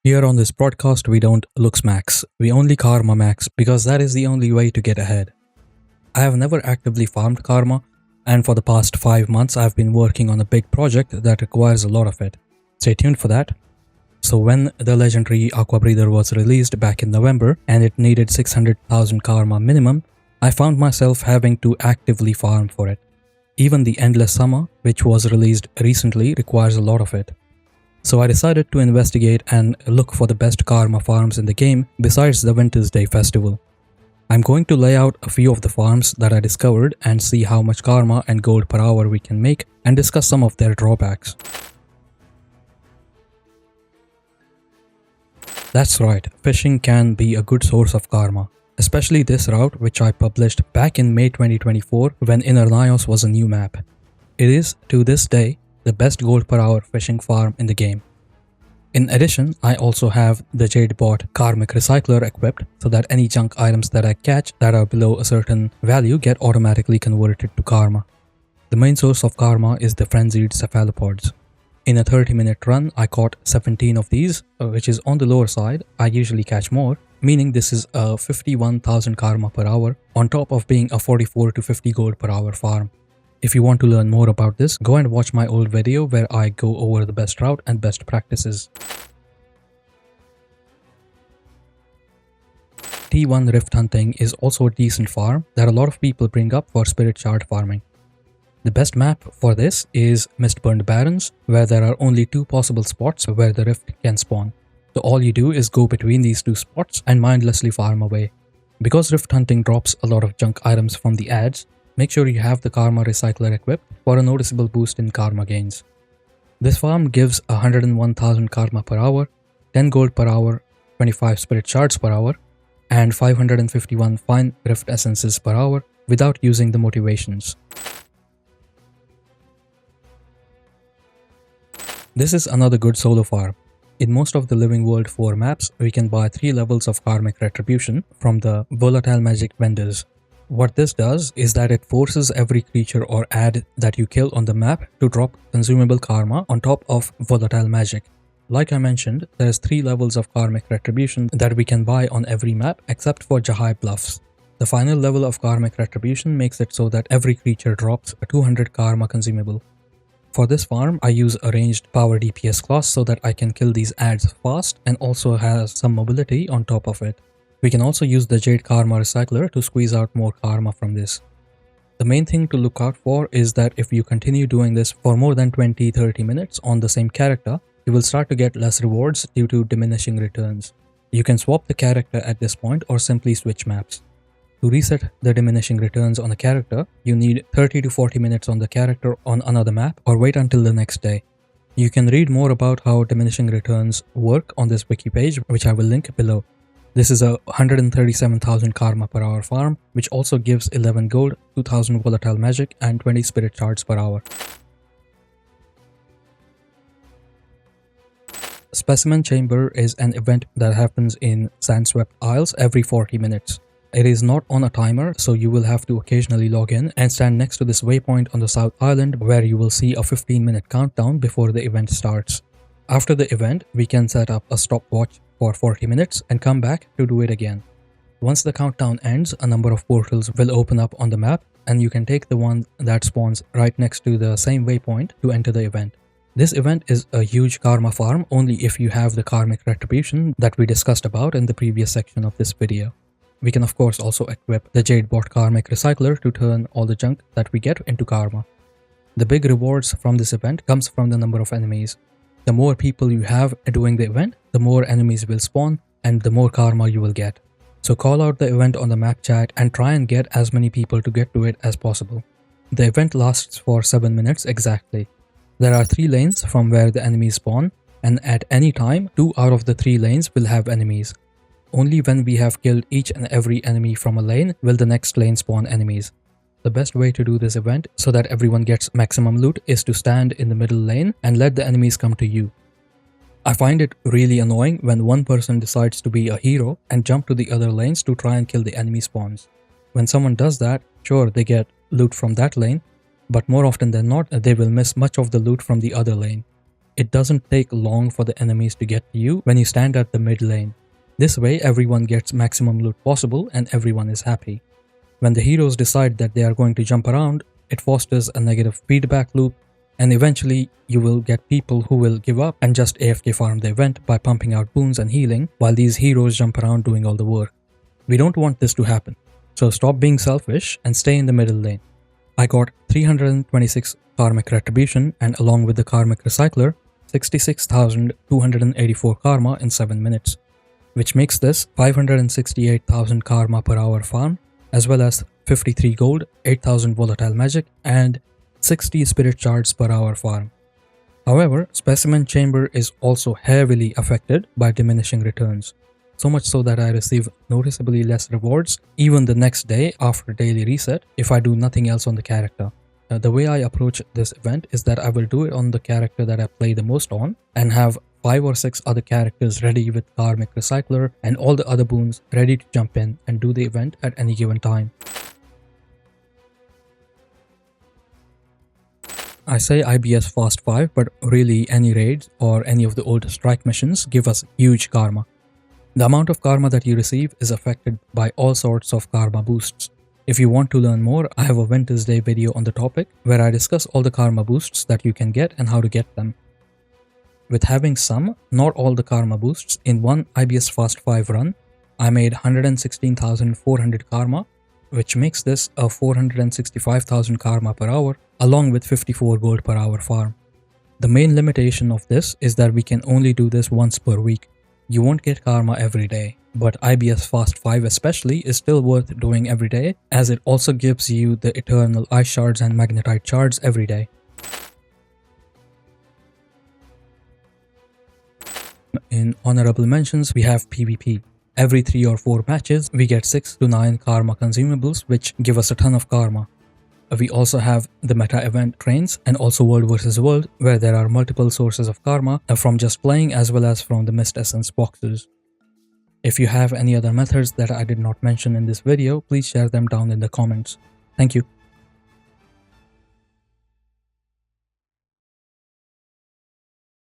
Here on this broadcast, we don't looksmaxx, we only Karmamaxx because that is the only way to get ahead. I have never actively farmed Karma, and for the past 5 months I've been working on a big project that requires a lot of it. Stay tuned for that. So when the Legendary Aquabreather was released back in November and it needed 600,000 Karma minimum, I found myself having to actively farm for it. Even the Endless Summer, which was released recently, requires a lot of it. So I decided to investigate and look for the best Karma farms in the game besides the Wintersday festival. I'm going to lay out a few of the farms that I discovered and see how much Karma and gold per hour we can make and discuss some of their drawbacks. That's right, fishing can be a good source of Karma, especially this route which I published back in May 2024 when Inner Nios was a new map. It is, to this day, the best gold per hour fishing farm in the game. In addition, I also have the Jade Bot Karmic Recycler equipped so that any junk items that I catch that are below a certain value get automatically converted to Karma. The main source of Karma is the frenzied cephalopods. In a 30-minute run, I caught 17 of these, which is on the lower side. I usually catch more, meaning this is a 51,000 Karma per hour on top of being a 44 to 50 gold per hour farm. If you want to learn more about this, go and watch my old video where I go over the best route and best practices. T1 Rift Hunting is also a decent farm that a lot of people bring up for spirit shard farming. The best map for this is Mistburned Barrens, where there are only 2 possible spots where the rift can spawn. So all you do is go between these 2 spots and mindlessly farm away. Because Rift Hunting drops a lot of junk items from the ads, make sure you have the Karma Recycler equipped for a noticeable boost in Karma gains. This farm gives 101,000 Karma per hour, 10 gold per hour, 25 spirit shards per hour, and 551 fine rift essences per hour without using the motivations. This is another good solo farm. In most of the Living World 4 maps, we can buy 3 levels of Karmic Retribution from the volatile magic vendors. What this does is that it forces every creature or ad that you kill on the map to drop consumable Karma on top of volatile magic. Like I mentioned, there's 3 levels of Karmic Retribution that we can buy on every map except for Jahai Bluffs. The final level of Karmic Retribution makes it so that every creature drops a 200 Karma consumable. For this farm, I use a ranged power DPS class so that I can kill these ads fast and also has some mobility on top of it. We can also use the Jade Karma Recycler to squeeze out more Karma from this. The main thing to look out for is that if you continue doing this for more than 20-30 minutes on the same character, you will start to get less rewards due to diminishing returns. You can swap the character at this point or simply switch maps. To reset the diminishing returns on a character, you need 30 to 40 minutes on the character on another map or wait until the next day. You can read more about how diminishing returns work on this wiki page, which I will link below. This is a 137,000 Karma per hour farm, which also gives 11 gold, 2000 volatile magic and 20 spirit shards per hour. Specimen Chamber is an event that happens in Sandswept Isles every 40 minutes. It is not on a timer, so you will have to occasionally log in and stand next to this waypoint on the South Island where you will see a 15-minute countdown before the event starts. After the event, we can set up a stopwatch for 40 minutes and come back to do it again. Once the countdown ends, a number of portals will open up on the map and you can take the one that spawns right next to the same waypoint to enter the event. This event is a huge Karma farm only if you have the Karmic Retribution that we discussed about in the previous section of this video. We can of course also equip the Jade Bot Karmic Recycler to turn all the junk that we get into Karma. The big rewards from this event comes from the number of enemies. The more people you have doing the event, the more enemies will spawn and the more Karma you will get. So call out the event on the map chat and try and get as many people to get to it as possible. The event lasts for 7 minutes exactly. There are 3 lanes from where the enemies spawn, and at any time, 2 out of the 3 lanes will have enemies. Only when we have killed each and every enemy from a lane will the next lane spawn enemies. The best way to do this event so that everyone gets maximum loot is to stand in the middle lane and let the enemies come to you. I find it really annoying when one person decides to be a hero and jump to the other lanes to try and kill the enemy spawns. When someone does that, sure they get loot from that lane, but more often than not they will miss much of the loot from the other lane. It doesn't take long for the enemies to get to you when you stand at the mid lane. This way everyone gets maximum loot possible and everyone is happy. When the heroes decide that they are going to jump around, it fosters a negative feedback loop, and eventually you will get people who will give up and just AFK farm the event by pumping out boons and healing while these heroes jump around doing all the work. We don't want this to happen, so stop being selfish and stay in the middle lane. I got 326 Karmic Retribution and along with the Karmic Recycler, 66,284 Karma in 7 minutes, which makes this 568,000 Karma per hour farm, as well as 53 gold, 8,000 volatile magic, and 60 spirit shards per hour farm. However, Specimen Chamber is also heavily affected by diminishing returns, so much so that I receive noticeably less rewards even the next day after daily reset if I do nothing else on the character. The way I approach this event is that I will do it on the character that I play the most on and have 5 or 6 other characters ready with Karmic Recycler and all the other boons ready to jump in and do the event at any given time. I say IBS Fast 5, but really any raids or any of the old strike missions give us huge karma. The amount of karma that you receive is affected by all sorts of karma boosts. If you want to learn more, I have a Wintersday video on the topic where I discuss all the karma boosts that you can get and how to get them. With having some, not all the karma boosts, in one IBS Fast 5 run, I made 116,400 karma, which makes this a 465,000 karma per hour along with 54 gold per hour farm. The main limitation of this is that we can only do this once per week. You won't get karma every day, but IBS Fast 5 especially is still worth doing every day as it also gives you the eternal ice shards and magnetite shards every day. In honorable mentions, we have PvP. Every 3 or 4 matches, we get 6 to 9 karma consumables, which give us a ton of karma. We also have the meta event trains and also World vs World, where there are multiple sources of karma from just playing as well as from the Mist Essence boxes. If you have any other methods that I did not mention in this video, please share them down in the comments. Thank you.